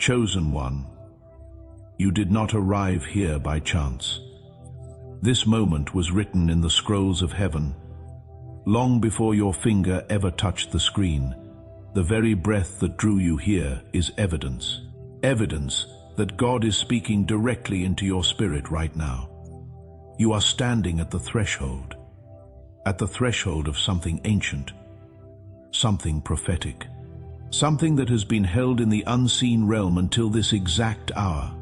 Chosen one, you did not arrive here by chance. This moment was written in the scrolls of heaven. Long before your finger ever touched the screen, the very breath that drew you here is evidence. Evidence that God is speaking directly into your spirit right now. You are standing at the threshold of something ancient, something prophetic, something that has been held in the unseen realm until this exact hour.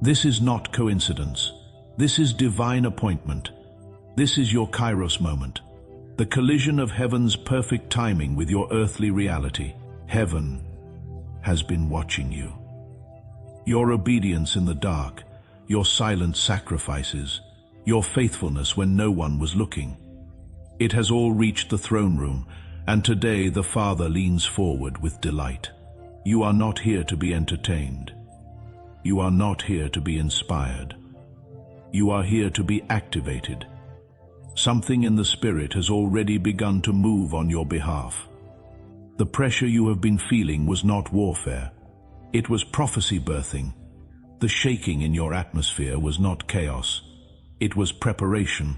This is not coincidence. This is divine appointment. This is your Kairos moment, the collision of heaven's perfect timing with your earthly reality. Heaven has been watching you. Your obedience in the dark, your silent sacrifices, your faithfulness when no one was looking. It has all reached the throne room, and today the Father leans forward with delight. You are not here to be entertained. You are not here to be inspired. You are here to be activated. Something in the Spirit has already begun to move on your behalf. The pressure you have been feeling was not warfare. It was prophecy birthing. The shaking in your atmosphere was not chaos. It was preparation.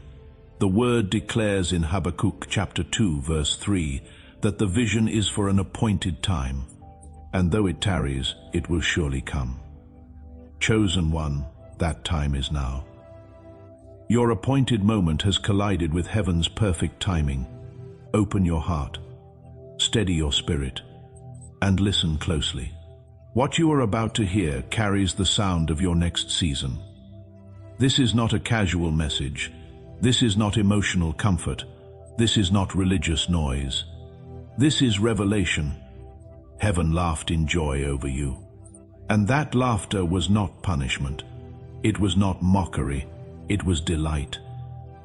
The word declares in Habakkuk chapter 2 verse 3 that the vision is for an appointed time, and though it tarries, it will surely come. Chosen one, that time is now. Your appointed moment has collided with heaven's perfect timing. Open your heart, steady your spirit, and listen closely. What you are about to hear carries the sound of your next season. This is not a casual message. This is not emotional comfort. This is not religious noise. This is revelation. Heaven laughed in joy over you. And that laughter was not punishment. It was not mockery. It was delight.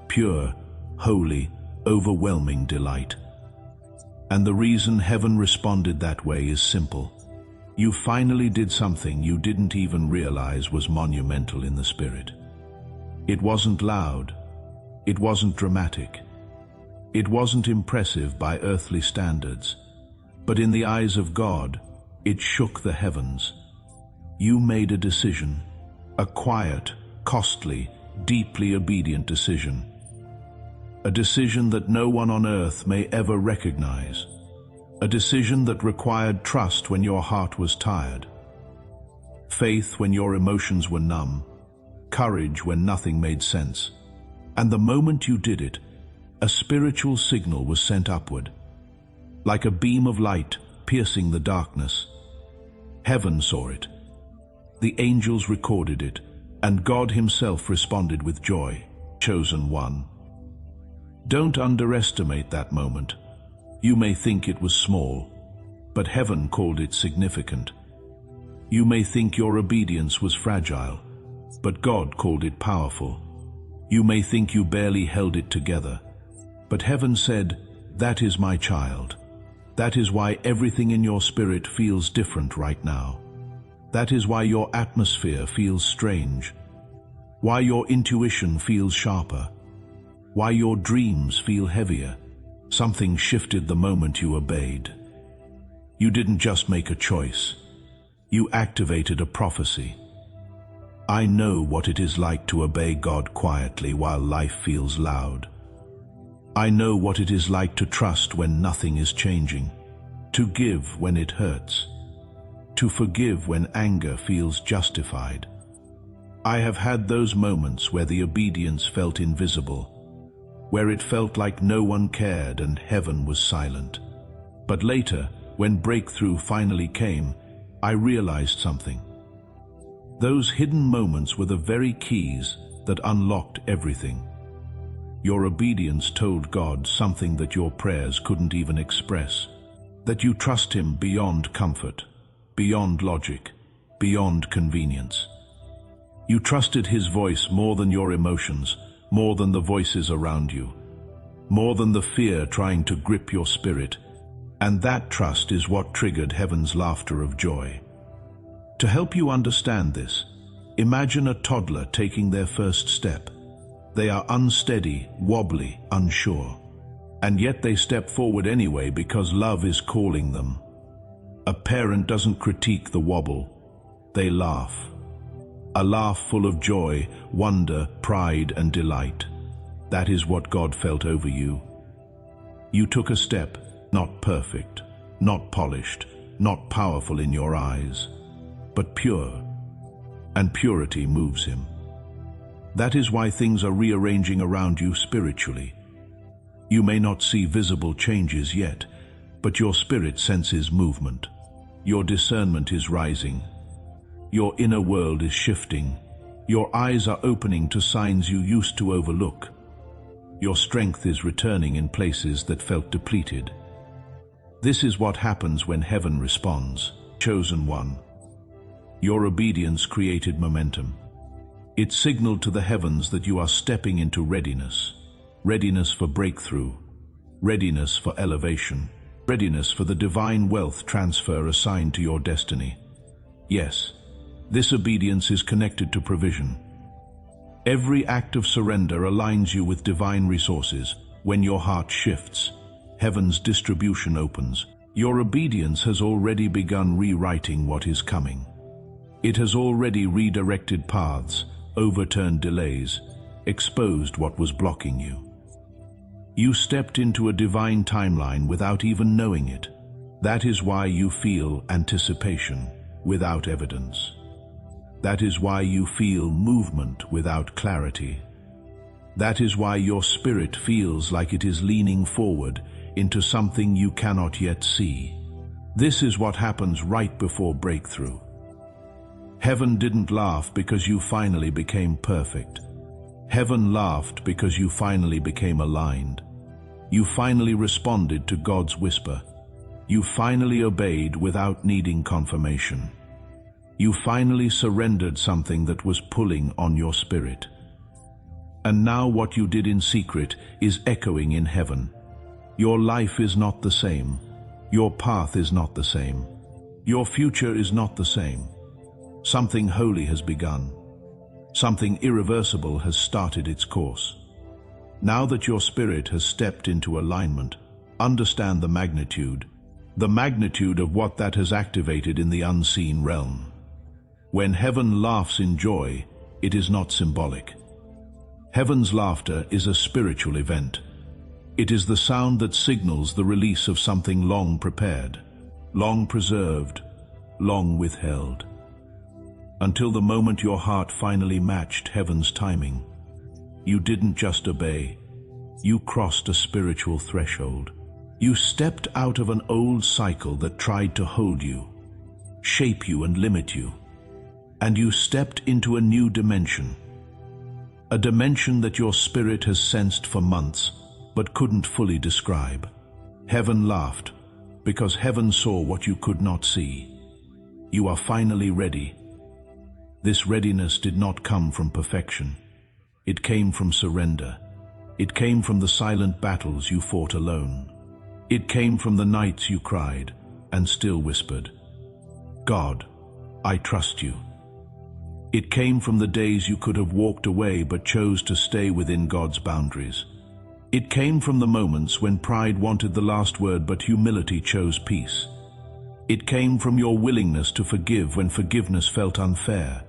Pure, holy, overwhelming delight. And the reason heaven responded that way is simple. You finally did something you didn't even realize was monumental in the Spirit. It wasn't loud. It wasn't dramatic. It wasn't impressive by earthly standards. But in the eyes of God, it shook the heavens. You made a decision. A quiet, costly, deeply obedient decision. A decision that no one on earth may ever recognize. A decision that required trust when your heart was tired. Faith when your emotions were numb. Courage when nothing made sense. And the moment you did it, a spiritual signal was sent upward, like a beam of light piercing the darkness. Heaven saw it. The angels recorded it, and God Himself responded with joy. Chosen one. Don't underestimate that moment. You may think it was small, but heaven called it significant. You may think your obedience was fragile, but God called it powerful. You may think you barely held it together, but heaven said, "That is my child." That is why everything in your spirit feels different right now. That is why your atmosphere feels strange. Why your intuition feels sharper. Why your dreams feel heavier. Something shifted the moment you obeyed. You didn't just make a choice. You activated a prophecy. I know what it is like to obey God quietly while life feels loud. I know what it is like to trust when nothing is changing, to give when it hurts, to forgive when anger feels justified. I have had those moments where the obedience felt invisible, where it felt like no one cared and heaven was silent. But later, when breakthrough finally came, I realized something. Those hidden moments were the very keys that unlocked everything. Your obedience told God something that your prayers couldn't even express, that you trust Him beyond comfort, beyond logic, beyond convenience. You trusted His voice more than your emotions, more than the voices around you, more than the fear trying to grip your spirit, and that trust is what triggered heaven's laughter of joy. To help you understand this, imagine a toddler taking their first step. They are unsteady, wobbly, unsure, and yet they step forward anyway because love is calling them. A parent doesn't critique the wobble, They laugh. A laugh full of joy, wonder, pride, and delight. That is what God felt over you. You took a step, not perfect, not polished, not powerful in your eyes, but pure, and purity moves him. That is why things are rearranging around you spiritually. You may not see visible changes yet, but your spirit senses movement. Your discernment is rising. Your inner world is shifting. Your eyes are opening to signs you used to overlook. Your strength is returning in places that felt depleted. This is what happens when heaven responds. Chosen one. Your obedience created momentum. It signaled to the heavens that you are stepping into readiness. Readiness for breakthrough. Readiness for elevation. Readiness for the divine wealth transfer assigned to your destiny. Yes, this obedience is connected to provision. Every act of surrender aligns you with divine resources. When your heart shifts, heaven's distribution opens. Your obedience has already begun rewriting what is coming. It has already redirected paths, overturned delays, exposed what was blocking you. You stepped into a divine timeline without even knowing it. That is why you feel anticipation without evidence. That is why you feel movement without clarity. That is why your spirit feels like it is leaning forward into something you cannot yet see. This is what happens right before breakthrough. Heaven didn't laugh because you finally became perfect. Heaven laughed because you finally became aligned. You finally responded to God's whisper. You finally obeyed without needing confirmation. You finally surrendered something that was pulling on your spirit. And now what you did in secret is echoing in heaven. Your life is not the same. Your path is not the same. Your future is not the same. Something holy has begun. Something irreversible has started its course. Now that your spirit has stepped into alignment, understand the magnitude of what that has activated in the unseen realm. When heaven laughs in joy, it is not symbolic. Heaven's laughter is a spiritual event. It is the sound that signals the release of something long prepared, long preserved, long withheld. Until the moment your heart finally matched heaven's timing, you didn't just obey, you crossed a spiritual threshold. You stepped out of an old cycle that tried to hold you, shape you and limit you, and you stepped into a new dimension. A dimension that your spirit has sensed for months, but couldn't fully describe. Heaven laughed, because heaven saw what you could not see. You are finally ready. This readiness did not come from perfection. It came from surrender. It came from the silent battles you fought alone. It came from the nights you cried and still whispered, "God, I trust you." It came from the days you could have walked away but chose to stay within God's boundaries. It came from the moments when pride wanted the last word but humility chose peace. It came from your willingness to forgive when forgiveness felt unfair,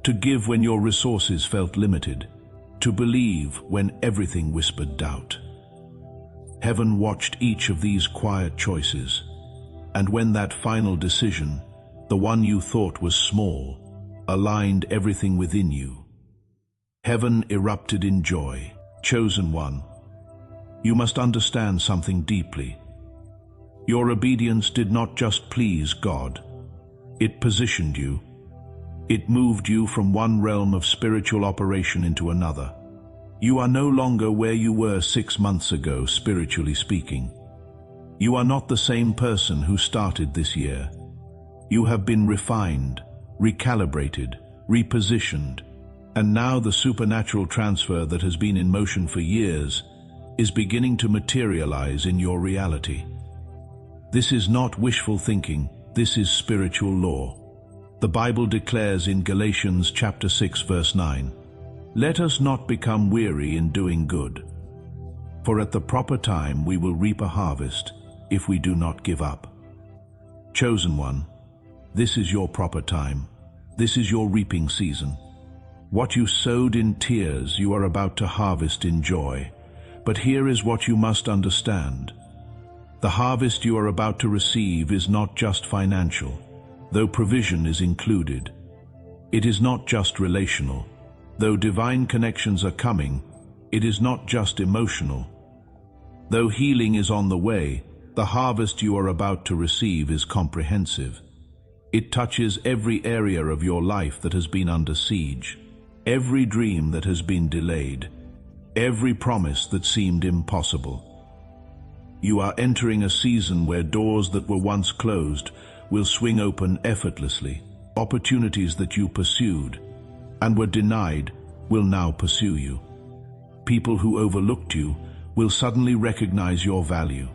to give when your resources felt limited, to believe when everything whispered doubt. Heaven watched each of these quiet choices, and when that final decision, the one you thought was small, aligned everything within you, heaven erupted in joy. Chosen one, you must understand something deeply. Your obedience did not just please God. It positioned you. It moved you from one realm of spiritual operation into another. You are no longer where you were 6 months ago, spiritually speaking. You are not the same person who started this year. You have been refined, recalibrated, repositioned, and now the supernatural transfer that has been in motion for years is beginning to materialize in your reality. This is not wishful thinking, this is spiritual law. The Bible declares in Galatians chapter 6 verse 9, "Let us not become weary in doing good, for at the proper time we will reap a harvest if we do not give up." Chosen one, this is your proper time. This is your reaping season. What you sowed in tears, you are about to harvest in joy. But here is what you must understand. The harvest you are about to receive is not just financial, though provision is included. It is not just relational. Though divine connections are coming, it is not just emotional. Though healing is on the way, the harvest you are about to receive is comprehensive. It touches every area of your life that has been under siege, every dream that has been delayed, every promise that seemed impossible. You are entering a season where doors that were once closed will swing open effortlessly. Opportunities that you pursued and were denied will now pursue you. People who overlooked you will suddenly recognize your value.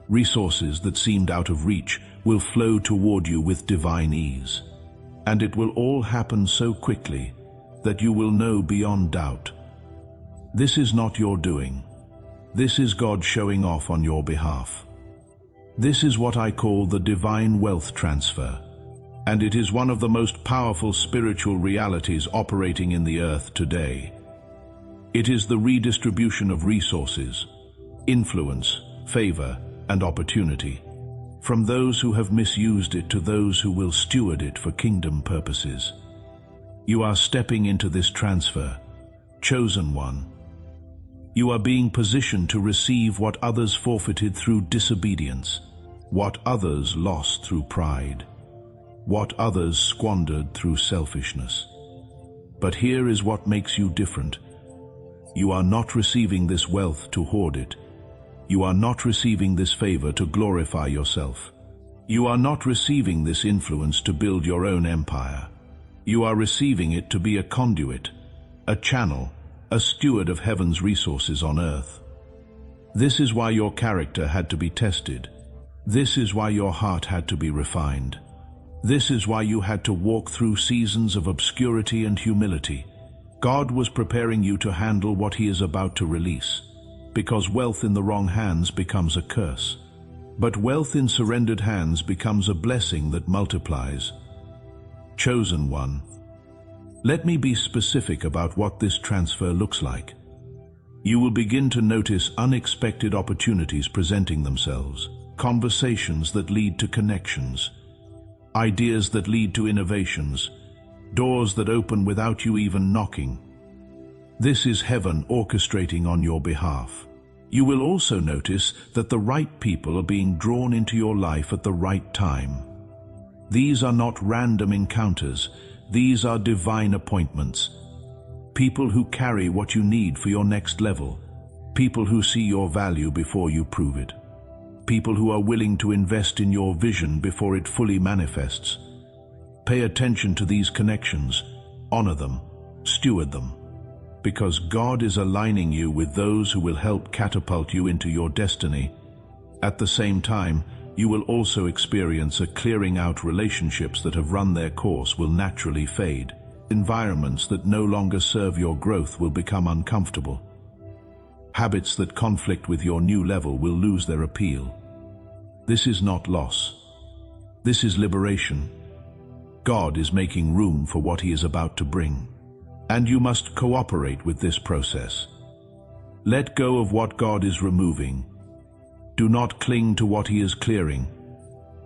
Resources that seemed out of reach will flow toward you with divine ease. And it will all happen so quickly that you will know beyond doubt. This is not your doing. This is God showing off on your behalf. This is what I call the divine wealth transfer. And it is one of the most powerful spiritual realities operating in the earth today. It is the redistribution of resources, influence, favor, and opportunity, from those who have misused it to those who will steward it for kingdom purposes. You are stepping into this transfer, chosen one. You are being positioned to receive what others forfeited through disobedience, what others lost through pride, what others squandered through selfishness. But here is what makes you different. You are not receiving this wealth to hoard it. You are not receiving this favor to glorify yourself. You are not receiving this influence to build your own empire. You are receiving it to be a conduit, a channel, a steward of heaven's resources on earth. This is why your character had to be tested. This is why your heart had to be refined. This is why you had to walk through seasons of obscurity and humility. God was preparing you to handle what He is about to release, because wealth in the wrong hands becomes a curse. But wealth in surrendered hands becomes a blessing that multiplies. Chosen one, let me be specific about what this transfer looks like. You will begin to notice unexpected opportunities presenting themselves, conversations that lead to connections, ideas that lead to innovations, doors that open without you even knocking. This is heaven orchestrating on your behalf. You will also notice that the right people are being drawn into your life at the right time. These are not random encounters. These are divine appointments. People who carry what you need for your next level. People who see your value before you prove it. People who are willing to invest in your vision before it fully manifests. Pay attention to these connections, honor them, steward them, because God is aligning you with those who will help catapult you into your destiny. At the same time, you will also experience a clearing out. Relationships that have run their course will naturally fade. Environments that no longer serve your growth will become uncomfortable. Habits that conflict with your new level will lose their appeal. This is not loss. This is liberation. God is making room for what He is about to bring. And you must cooperate with this process. Let go of what God is removing. Do not cling to what He is clearing.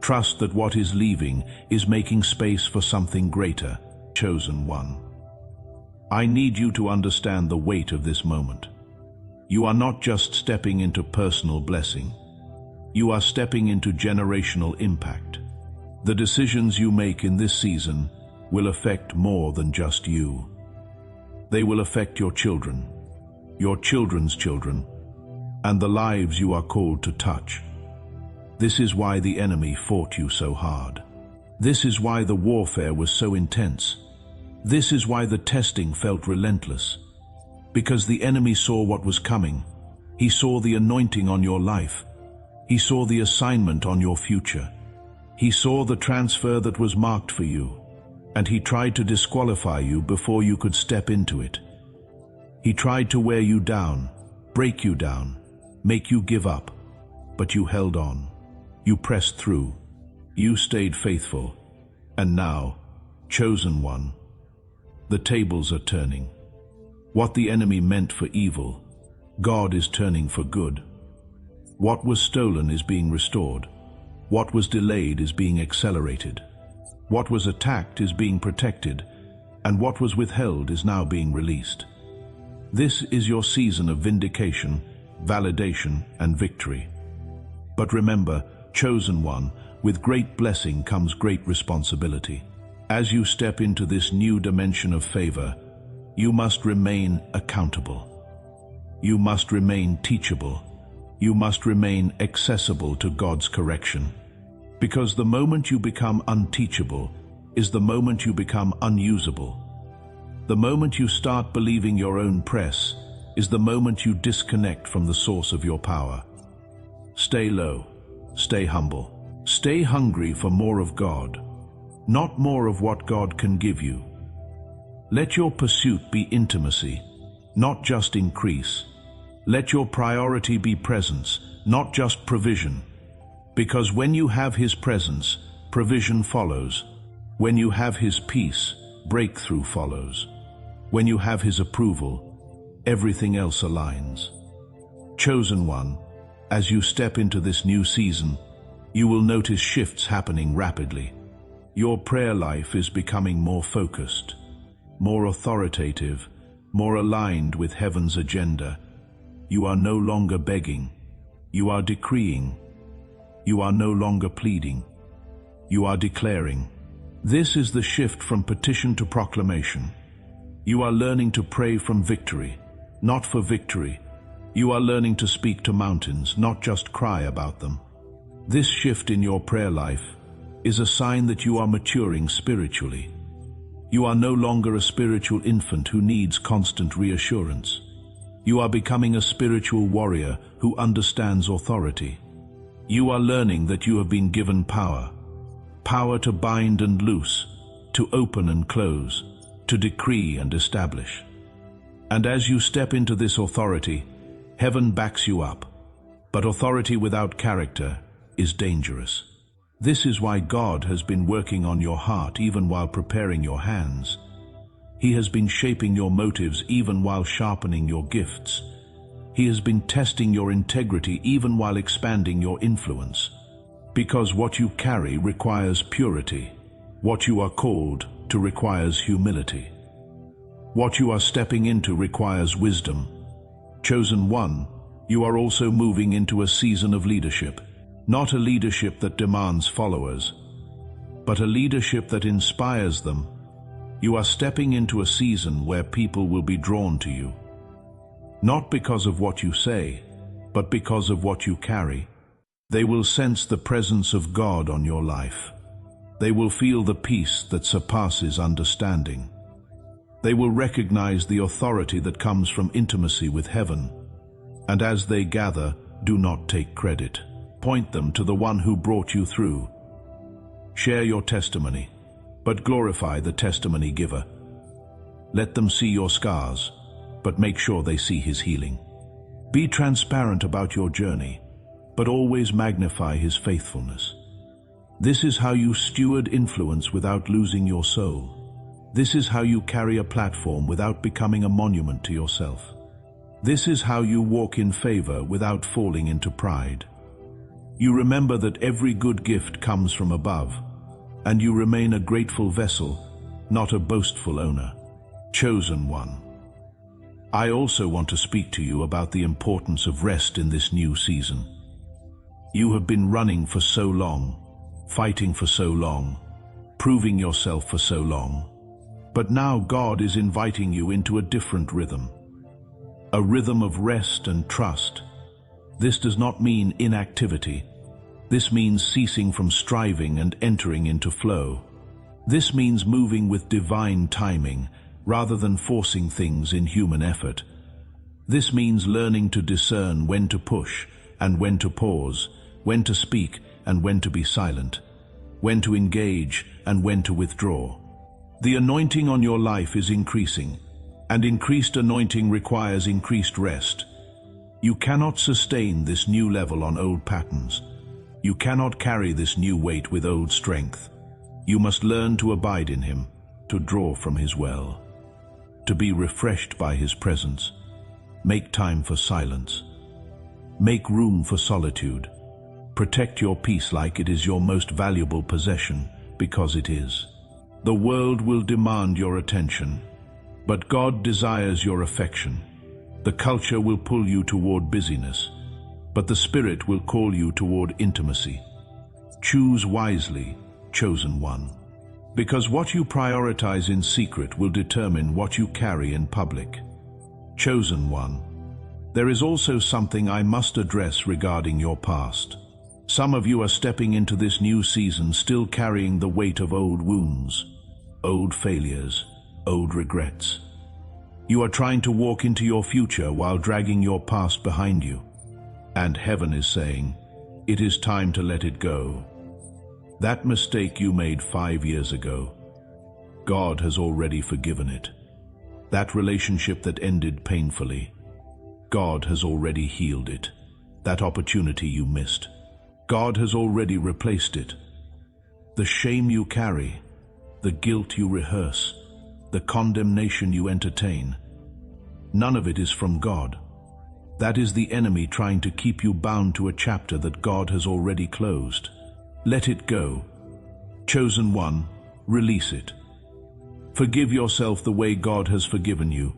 Trust that what is leaving is making space for something greater. Chosen one, I need you to understand the weight of this moment. You are not just stepping into personal blessing. You are stepping into generational impact. The decisions you make in this season will affect more than just you. They will affect your children, your children's children, and the lives you are called to touch. This is why the enemy fought you so hard. This is why the warfare was so intense. This is why the testing felt relentless. Because the enemy saw what was coming. He saw the anointing on your life. He saw the assignment on your future. He saw the transfer that was marked for you, and he tried to disqualify you before you could step into it. He tried to wear you down, break you down, make you give up, but you held on. You pressed through. You stayed faithful. And now, Chosen one, the tables are turning. What the enemy meant for evil, God is turning for good. What was stolen is being restored. What was delayed is being accelerated. What was attacked is being protected, and what was withheld is now being released. This is your season of vindication, validation, and victory. But remember, chosen one, with great blessing comes great responsibility. As you step into this new dimension of favor, you must remain accountable. You must remain teachable. You must remain accessible to God's correction. Because the moment you become unteachable is the moment you become unusable. The moment you start believing your own press is the moment you disconnect from the source of your power. Stay low, stay humble, stay hungry for more of God, not more of what God can give you. Let your pursuit be intimacy, not just increase. Let your priority be presence, not just provision. Because when you have His presence, provision follows. When you have His peace, breakthrough follows. When you have His approval, everything else aligns. Chosen one, as you step into this new season, you will notice shifts happening rapidly. Your prayer life is becoming more focused, more authoritative, more aligned with heaven's agenda. You are no longer begging. You are decreeing. You are no longer pleading. You are declaring. This is the shift from petition to proclamation. You are learning to pray from victory, not for victory. You are learning to speak to mountains, not just cry about them. This shift in your prayer life is a sign that you are maturing spiritually. You are no longer a spiritual infant who needs constant reassurance. You are becoming a spiritual warrior who understands authority. You are learning that you have been given power. Power to bind and loose, to open and close, to decree and establish. And as you step into this authority, heaven backs you up. But authority without character is dangerous. This is why God has been working on your heart even while preparing your hands. He has been shaping your motives even while sharpening your gifts. He has been testing your integrity even while expanding your influence. Because what you carry requires purity. What you are called to requires humility. What you are stepping into requires wisdom. Chosen one, you are also moving into a season of leadership. Not a leadership that demands followers, but a leadership that inspires them. You are stepping into a season where people will be drawn to you. Not because of what you say, but because of what you carry. They will sense the presence of God on your life. They will feel the peace that surpasses understanding. They will recognize the authority that comes from intimacy with heaven. And as they gather, do not take credit. Point them to the one who brought you through. Share your testimony, but glorify the testimony giver. Let them see your scars, but make sure they see His healing. Be transparent about your journey, but always magnify His faithfulness. This is how you steward influence without losing your soul. This is how you carry a platform without becoming a monument to yourself. This is how you walk in favor without falling into pride. You remember that every good gift comes from above, and you remain a grateful vessel, not a boastful owner. Chosen one. I also want to speak to you about the importance of rest in this new season. You have been running for so long, fighting for so long, proving yourself for so long. But now God is inviting you into a different rhythm. A rhythm of rest and trust. This does not mean inactivity. This means ceasing from striving and entering into flow. This means moving with divine timing rather than forcing things in human effort. This means learning to discern when to push and when to pause, when to speak and when to be silent, when to engage and when to withdraw. The anointing on your life is increasing, and increased anointing requires increased rest. You cannot sustain this new level on old patterns. You cannot carry this new weight with old strength. You must learn to abide in Him, to draw from his well, to be refreshed by his presence. Make time for silence. Make room for solitude. Protect your peace like it is your most valuable possession, because it is. The world will demand your attention, but God desires your affection. The culture will pull you toward busyness, but the Spirit will call you toward intimacy. Choose wisely, chosen one, because what you prioritize in secret will determine what you carry in public. Chosen one, there is also something I must address regarding your past. Some of you are stepping into this new season still carrying the weight of old wounds, old failures, old regrets. You are trying to walk into your future while dragging your past behind you. And heaven is saying, it is time to let it go. That mistake you made 5 years ago, God has already forgiven it. That relationship that ended painfully, God has already healed it. That opportunity you missed, God has already replaced it. The shame you carry, the guilt you rehearse, the condemnation you entertain, none of it is from God. That is the enemy trying to keep you bound to a chapter that God has already closed. Let it go. Chosen one, release it. Forgive yourself the way God has forgiven you.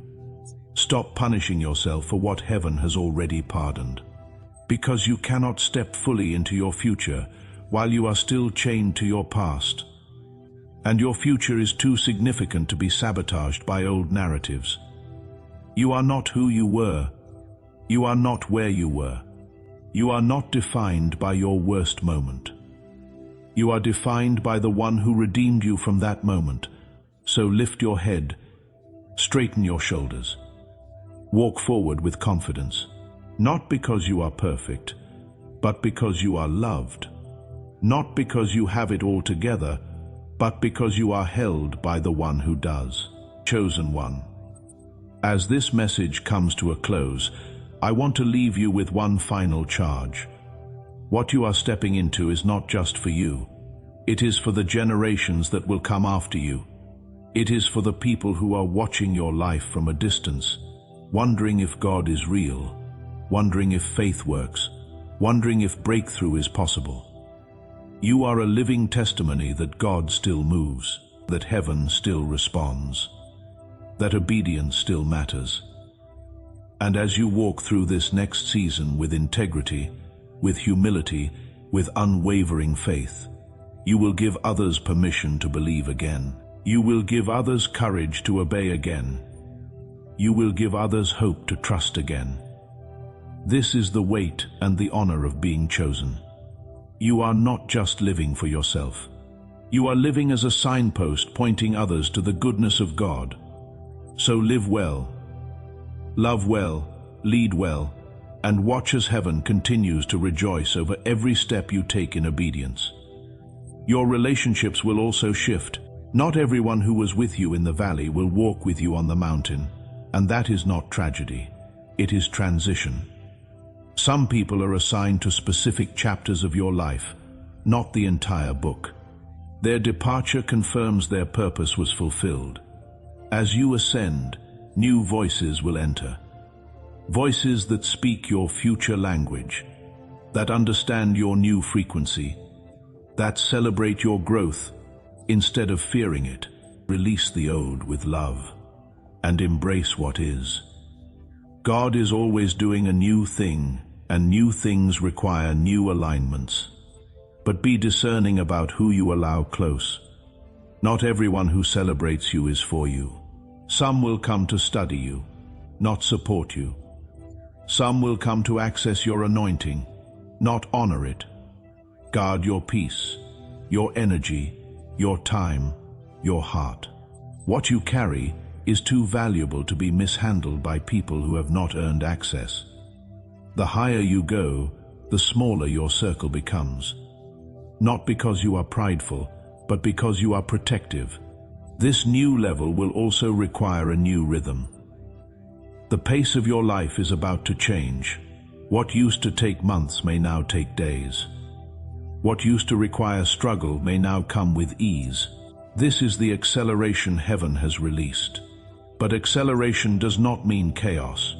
Stop punishing yourself for what heaven has already pardoned. Because you cannot step fully into your future while you are still chained to your past. And your future is too significant to be sabotaged by old narratives. You are not who you were. You are not where you were. You are not defined by your worst moment. You are defined by the one who redeemed you from that moment. So lift your head, straighten your shoulders, walk forward with confidence, not because you are perfect, but because you are loved, not because you have it all together, but because you are held by the one who does. Chosen one. As this message comes to a close, I want to leave you with one final charge. What you are stepping into is not just for you. It is for the generations that will come after you. It is for the people who are watching your life from a distance, wondering if God is real, wondering if faith works, wondering if breakthrough is possible. You are a living testimony that God still moves, that heaven still responds, that obedience still matters. And as you walk through this next season with integrity, with humility, with unwavering faith, you will give others permission to believe again. You will give others courage to obey again. You will give others hope to trust again. This is the weight and the honor of being chosen. You are not just living for yourself. You are living as a signpost pointing others to the goodness of God. So live well, love well, lead well, and watch as heaven continues to rejoice over every step you take in obedience. Your relationships will also shift. Not everyone who was with you in the valley will walk with you on the mountain, and that is not tragedy. It is transition. Some people are assigned to specific chapters of your life, not the entire book. Their departure confirms their purpose was fulfilled. As you ascend, new voices will enter. Voices that speak your future language, that understand your new frequency, that celebrate your growth instead of fearing it. Release the old with love and embrace what is. God is always doing a new thing, and new things require new alignments. But be discerning about who you allow close. Not everyone who celebrates you is for you. Some will come to study you, not support you. Some will come to access your anointing, not honor it. Guard your peace, your energy, your time, your heart. What you carry is too valuable to be mishandled by people who have not earned access. The higher you go, the smaller your circle becomes. Not because you are prideful, but because you are protective. This new level will also require a new rhythm. The pace of your life is about to change. What used to take months may now take days. What used to require struggle may now come with ease. This is the acceleration heaven has released. But acceleration does not mean chaos.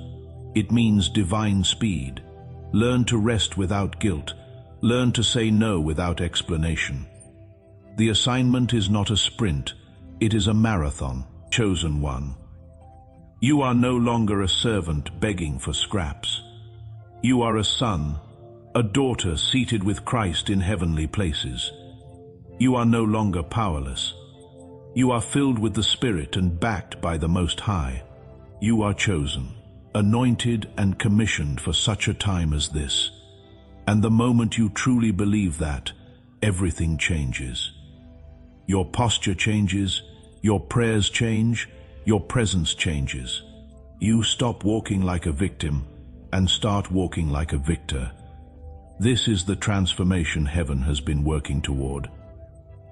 It means divine speed. Learn to rest without guilt. Learn to say no without explanation. The assignment is not a sprint. It is a marathon. Chosen one. You are no longer a servant begging for scraps. You are a son, a daughter seated with Christ in heavenly places. You are no longer powerless. You are filled with the Spirit and backed by the Most High. You are chosen, anointed and commissioned for such a time as this. And the moment you truly believe that, everything changes. Your posture changes, your prayers change, your presence changes. You stop walking like a victim and start walking like a victor. This is the transformation heaven has been working toward.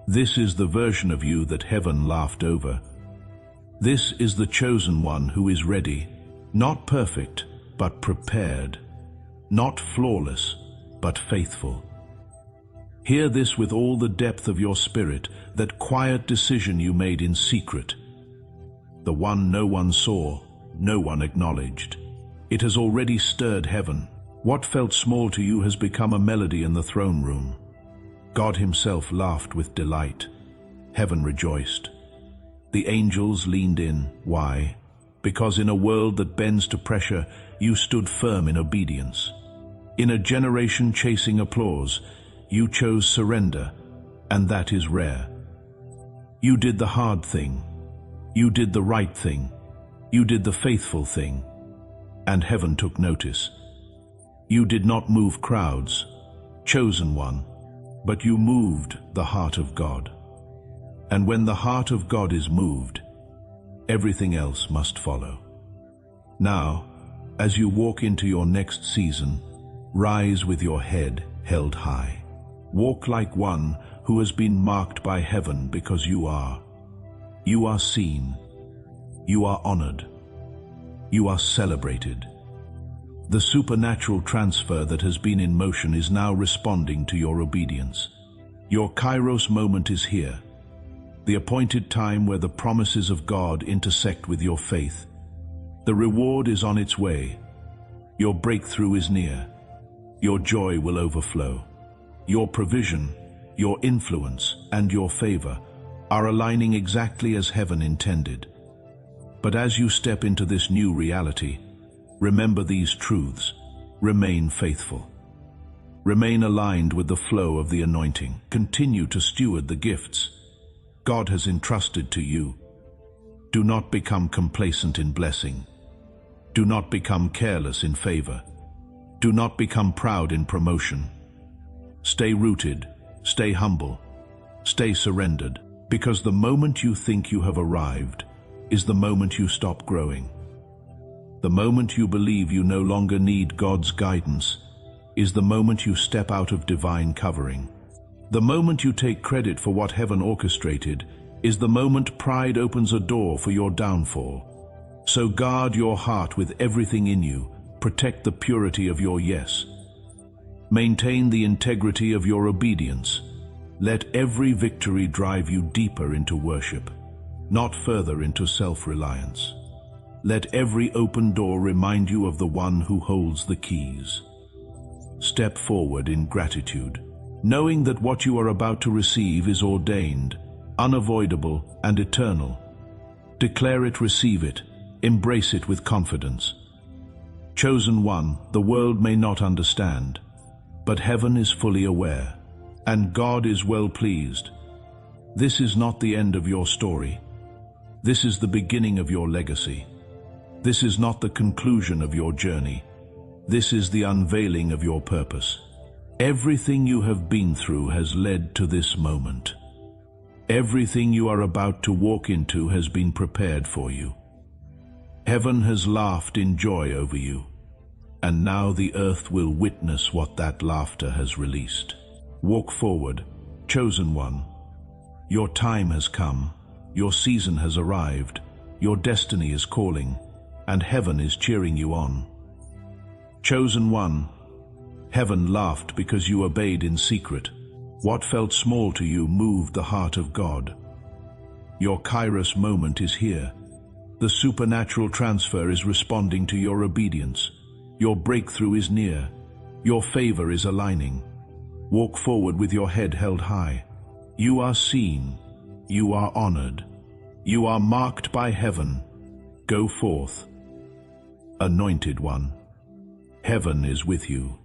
This is the version of you that heaven laughed over. This is the chosen one who is ready, not perfect, but prepared, not flawless, but faithful. Hear this with all the depth of your spirit, that quiet decision you made in secret. The one no one saw, no one acknowledged. It has already stirred heaven. What felt small to you has become a melody in the throne room. God himself laughed with delight. Heaven rejoiced. The angels leaned in. Why? Because in a world that bends to pressure, you stood firm in obedience. In a generation chasing applause, you chose surrender, and that is rare. You did the hard thing. You did the right thing. You did the faithful thing. And heaven took notice. You did not move crowds, chosen one, but you moved the heart of God. And when the heart of God is moved, everything else must follow. Now, as you walk into your next season, rise with your head held high. Walk like one who has been marked by heaven, because you are. You are seen. You are honored. You are celebrated. The supernatural transfer that has been in motion is now responding to your obedience. Your Kairos moment is here, the appointed time where the promises of God intersect with your faith. The reward is on its way. Your breakthrough is near. Your joy will overflow. Your provision, your influence, and your favor are aligning exactly as heaven intended. But as you step into this new reality, remember these truths. Remain faithful. Remain aligned with the flow of the anointing. Continue to steward the gifts God has entrusted to you. Do not become complacent in blessing. Do not become careless in favor. Do not become proud in promotion. Stay rooted, stay humble, stay surrendered, because the moment you think you have arrived is the moment you stop growing. The moment you believe you no longer need God's guidance is the moment you step out of divine covering. The moment you take credit for what heaven orchestrated is the moment pride opens a door for your downfall. So guard your heart with everything in you. Protect the purity of your yes. Maintain the integrity of your obedience. Let every victory drive you deeper into worship, not further into self-reliance. Let every open door remind you of the one who holds the keys. Step forward in gratitude, knowing that what you are about to receive is ordained, unavoidable, and eternal. Declare it, receive it, embrace it with confidence. Chosen one, the world may not understand, but heaven is fully aware, and God is well pleased. This is not the end of your story. This is the beginning of your legacy. This is not the conclusion of your journey. This is the unveiling of your purpose. Everything you have been through has led to this moment. Everything you are about to walk into has been prepared for you. Heaven has laughed in joy over you, and now the earth will witness what that laughter has released. Walk forward, chosen one. Your time has come, your season has arrived, your destiny is calling, and heaven is cheering you on. Chosen one, heaven laughed because you obeyed in secret. What felt small to you moved the heart of God. Your Kairos moment is here. The supernatural transfer is responding to your obedience. Your breakthrough is near. Your favor is aligning. Walk forward with your head held high. You are seen. You are honored. You are marked by heaven. Go forth. Anointed one. Heaven is with you.